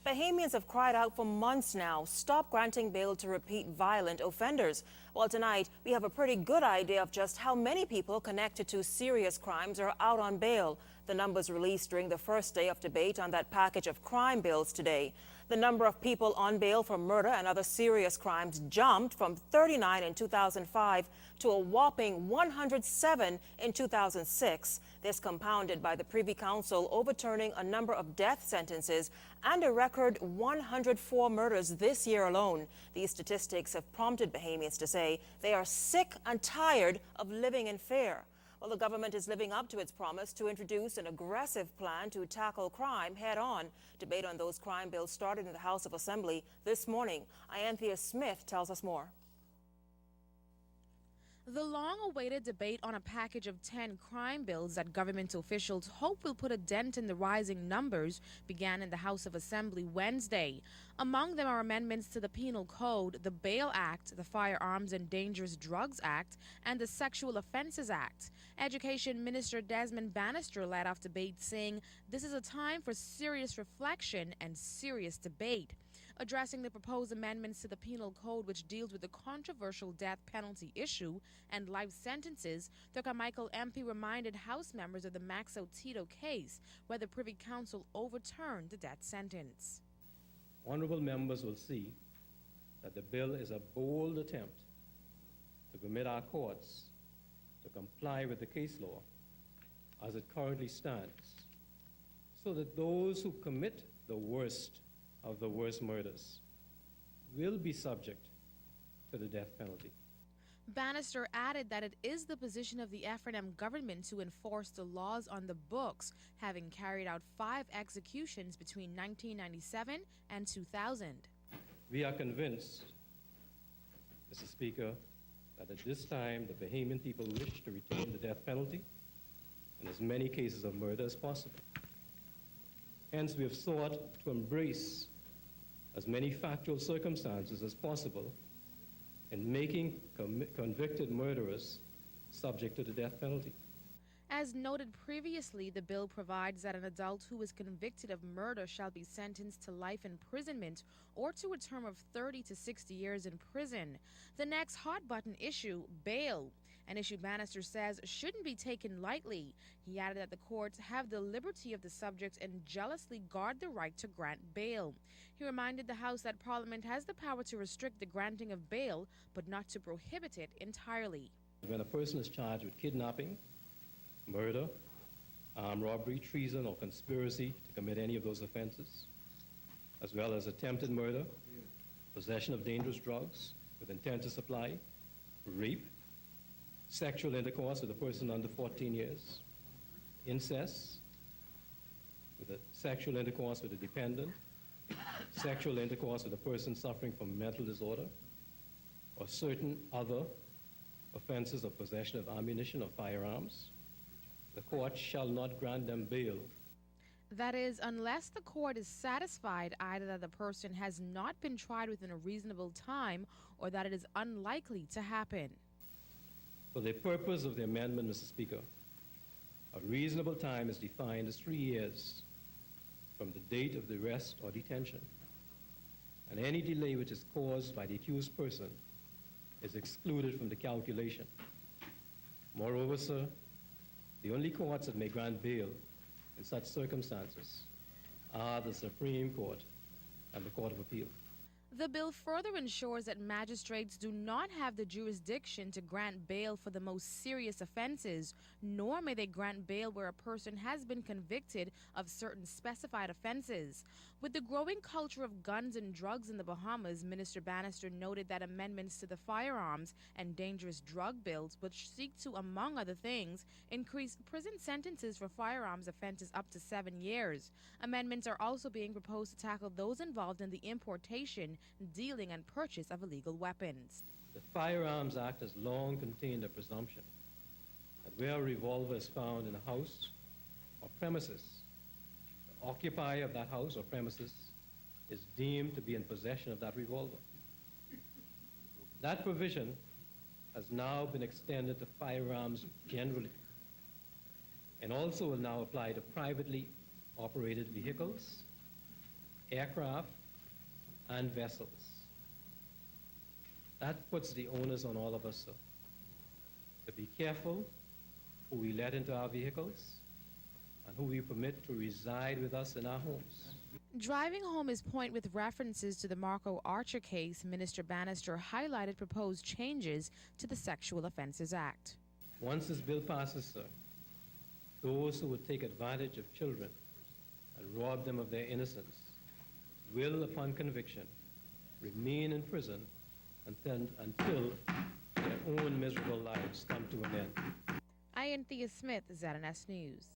Bahamians have cried out for months now, stop granting bail to repeat violent offenders. Well, tonight, we have a pretty good idea of just how many people connected to serious crimes are out on bail. The numbers released during the first day of debate on that package of crime bills today. The number of people on bail for murder and other serious crimes jumped from 39 in 2005 to a whopping 107 in 2006. This compounded by the Privy Council overturning a number of death sentences and a record 104 murders this year alone. These statistics have prompted Bahamians to say they are sick and tired of living in fear. Well, the government is living up to its promise to introduce an aggressive plan to tackle crime head-on. Debate on those crime bills started in the House of Assembly this morning. Ianthea Smith tells us more. The long-awaited debate on a package of 10 crime bills that government officials hope will put a dent in the rising numbers began in the House of Assembly Wednesday. Among them are amendments to the Penal Code, the Bail Act, the Firearms and Dangerous Drugs Act, and the Sexual Offences Act. Education Minister Desmond Bannister led off debate, saying this is a time for serious reflection and serious debate. Addressing the proposed amendments to the Penal Code, which deals with the controversial death penalty issue and life sentences, the Carmichael MP reminded House members of the Maxo Tito case, where the Privy Council overturned the death sentence. Honourable members will see that the bill is a bold attempt to permit our courts to comply with the case law as it currently stands, so that those who commit the worst of the worst murders will be subject to the death penalty. Bannister added that it is the position of the F&M government to enforce the laws on the books, having carried out 5 executions between 1997 and 2000. We are convinced, Mr. Speaker, that at this time the Bahamian people wish to retain the death penalty in as many cases of murder as possible. Hence, we have sought to embrace as many factual circumstances as possible in making convicted murderers subject to the death penalty. As noted previously, the bill provides that an adult who is convicted of murder shall be sentenced to life imprisonment or to a term of 30 to 60 years in prison. The next hot-button issue, bail, an issue Bannister says shouldn't be taken lightly. He added that the courts have the liberty of the subject and jealously guard the right to grant bail. He reminded the House that Parliament has the power to restrict the granting of bail, but not to prohibit it entirely. When a person is charged with kidnapping, murder, armed robbery, treason, or conspiracy to commit any of those offenses, as well as attempted murder, possession of dangerous drugs with intent to supply, rape, sexual intercourse with a person under 14 years, incest, with a sexual intercourse with a dependent, sexual intercourse with a person suffering from mental disorder, or certain other offenses of possession of ammunition or firearms, the court shall not grant them bail. That is, unless the court is satisfied either that the person has not been tried within a reasonable time or that it is unlikely to happen. For the purpose of the amendment, Mr. Speaker, a reasonable time is defined as 3 years from the date of the arrest or detention, and any delay which is caused by the accused person is excluded from the calculation. Moreover, sir, the only courts that may grant bail in such circumstances are the Supreme Court and the Court of Appeal. The bill further ensures that magistrates do not have the jurisdiction to grant bail for the most serious offenses, nor may they grant bail where a person has been convicted of certain specified offenses. With the growing culture of guns and drugs in the Bahamas, Minister Bannister noted that amendments to the firearms and dangerous drug bills, which seek to, among other things, increase prison sentences for firearms offenses up to 7 years. Amendments are also being proposed to tackle those involved in the importation, dealing and purchase of illegal weapons. The Firearms Act has long contained a presumption that where a revolver is found in a house or premises, the occupier of that house or premises is deemed to be in possession of that revolver. That provision has now been extended to firearms generally, and also will now apply to privately operated vehicles aircraft, and vessels. That puts the onus on all of us, sir, to be careful who we let into our vehicles and who we permit to reside with us in our homes. Driving home his point with references to the Marco Archer case, Minister Bannister highlighted proposed changes to the Sexual Offences Act. Once this bill passes, sir, those who would take advantage of children and rob them of their innocence will, upon conviction, remain in prison until their own miserable lives come to an end. I am Thea Smith, ZNS News.